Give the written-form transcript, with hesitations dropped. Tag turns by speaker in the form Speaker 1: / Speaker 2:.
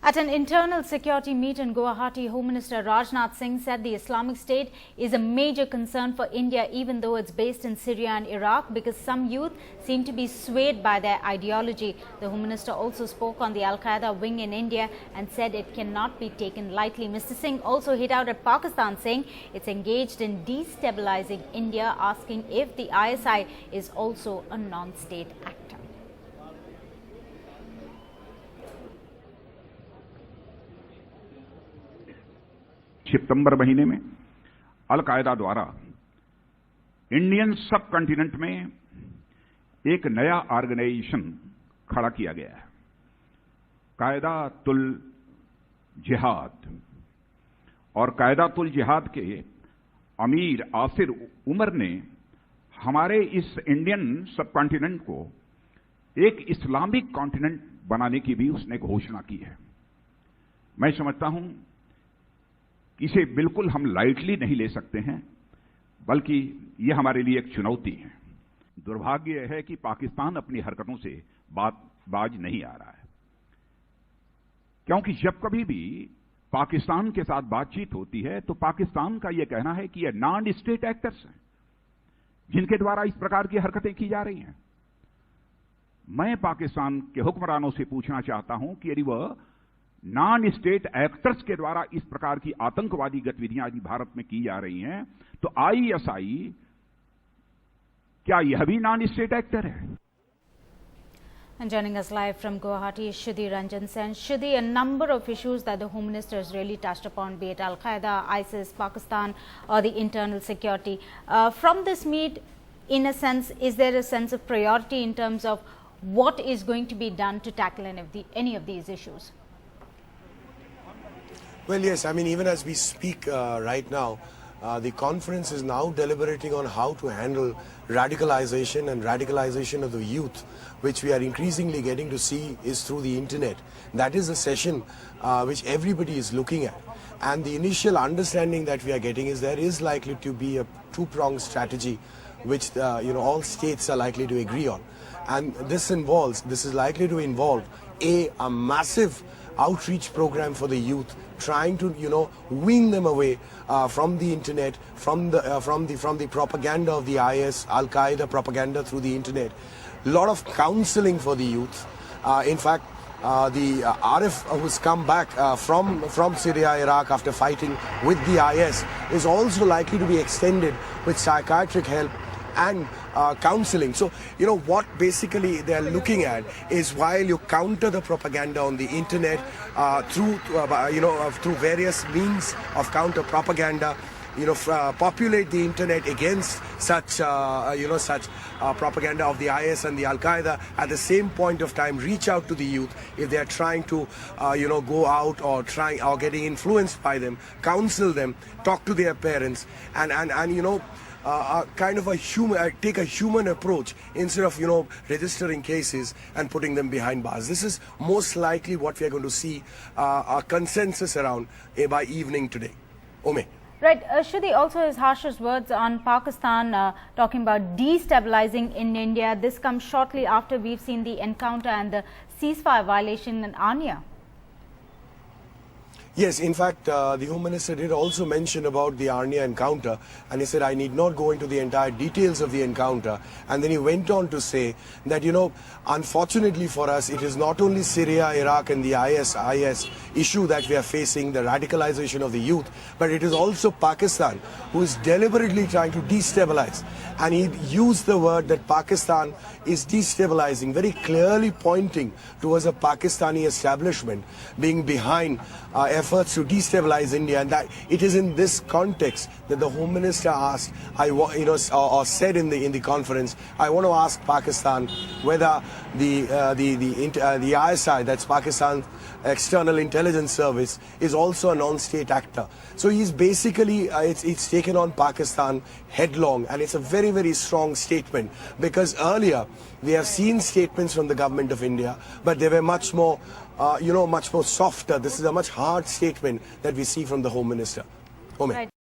Speaker 1: At an internal security meet in Guwahati, Home Minister Rajnath Singh said the Islamic State is a major concern for India, even though it's based in Syria and Iraq, because some youth seem to be swayed by their ideology. The Home Minister also spoke on the Al-Qaeda wing in India and said it cannot be taken lightly. Mr Singh also hit out at Pakistan, saying it's engaged in destabilising India, asking if the ISI is also a non-state actor.
Speaker 2: सितंबर महीने में al Qaeda द्वारा Indian सब continent में एक नया organisation खड़ा किया गया है, कायदा-तुल जिहाद। और कायदा-तुल जिहाद के अमीर आसिर उमर ने हमारे इस इंडियन सब कॉन्टिनेंट को एक इस्लामिक कॉन्टिनेंट बनाने की भी उसने घोषणा की है। मैं समझता हूं इसे बिल्कुल हम लाइटली नहीं ले सकते हैं, बल्कि यह हमारे लिए एक चुनौती है। दुर्भाग्य है कि पाकिस्तान अपनी हरकतों से बाज नहीं आ रहा है, क्योंकि जब कभी भी पाकिस्तान के साथ बातचीत होती है तो पाकिस्तान का यह कहना है कि यह नॉन स्टेट एक्टर्स हैं जिनके द्वारा इस प्रकार की हरकतें की जा रही हैं। मैं पाकिस्तान के हुक्मरानों से पूछना चाहता हूं कि यदि वह नॉन स्टेट एक्टर्स के द्वारा इस प्रकार की आतंकवादी गतिविधियां यदि भारत में की जा रही हैं, तो ISI क्या यह भी नॉन स्टेट एक्टर है?
Speaker 1: And joining us live from Guwahati is Shudi Ranjan Sen. Shudi, a number of issues that the Home Minister has really touched upon, be it Al-Qaeda, ISIS, Pakistan, or the internal security. From this meet, in a sense, is there a sense of priority in terms of what is going to be done to tackle any of these issues?
Speaker 3: Well, yes, I mean, even as we speak right now, the conference is now deliberating on how to handle radicalization and radicalization of the youth, which we are increasingly getting to see is through the internet. That is a session which everybody is looking at. And the initial understanding that we are getting is there is likely to be a two-pronged strategy which all states are likely to agree on. And this is likely to involve a massive outreach program for the youth, trying to wean them away from the internet, from the propaganda of the IS, Al-Qaeda propaganda through the internet. A lot of counseling for the youth. In fact, the Arif who's come back from Syria, Iraq after fighting with the IS is also likely to be extended with psychiatric help and counseling. So, what basically they're looking at is, while you counter the propaganda on the internet through various means of counter propaganda, populate the internet against such propaganda of the IS and the Al-Qaeda. At the same point of time, reach out to the youth if they are trying to go out or getting influenced by them, counsel them, talk to their parents, and kind of take a human approach instead of registering cases and putting them behind bars. This is most likely what we are going to see a consensus around by evening today. Ome.
Speaker 1: Right, Shudi, also his harshest words on Pakistan, talking about destabilizing in India. This comes shortly after we've seen the encounter and the ceasefire violation in Anya.
Speaker 3: Yes, in fact, the Home Minister did also mention about the Arnia encounter, and he said, I need not go into the entire details of the encounter. And then he went on to say that, unfortunately for us, it is not only Syria, Iraq and the IS issue that we are facing, the radicalization of the youth, but it is also Pakistan who is deliberately trying to destabilize. And he used the word that Pakistan is destabilizing, very clearly pointing towards a Pakistani establishment being behind efforts to destabilize India, and that it is in this context that the Home Minister asked, or said in the conference, I want to ask Pakistan whether the ISI, that's Pakistan's External Intelligence Service, is also a non-state actor. So he's basically it's taken on Pakistan headlong, and it's a very, very strong statement, because earlier we have seen statements from the government of India, but they were much more much more softer. This is a much hard statement that we see from the Home Minister.
Speaker 1: Right.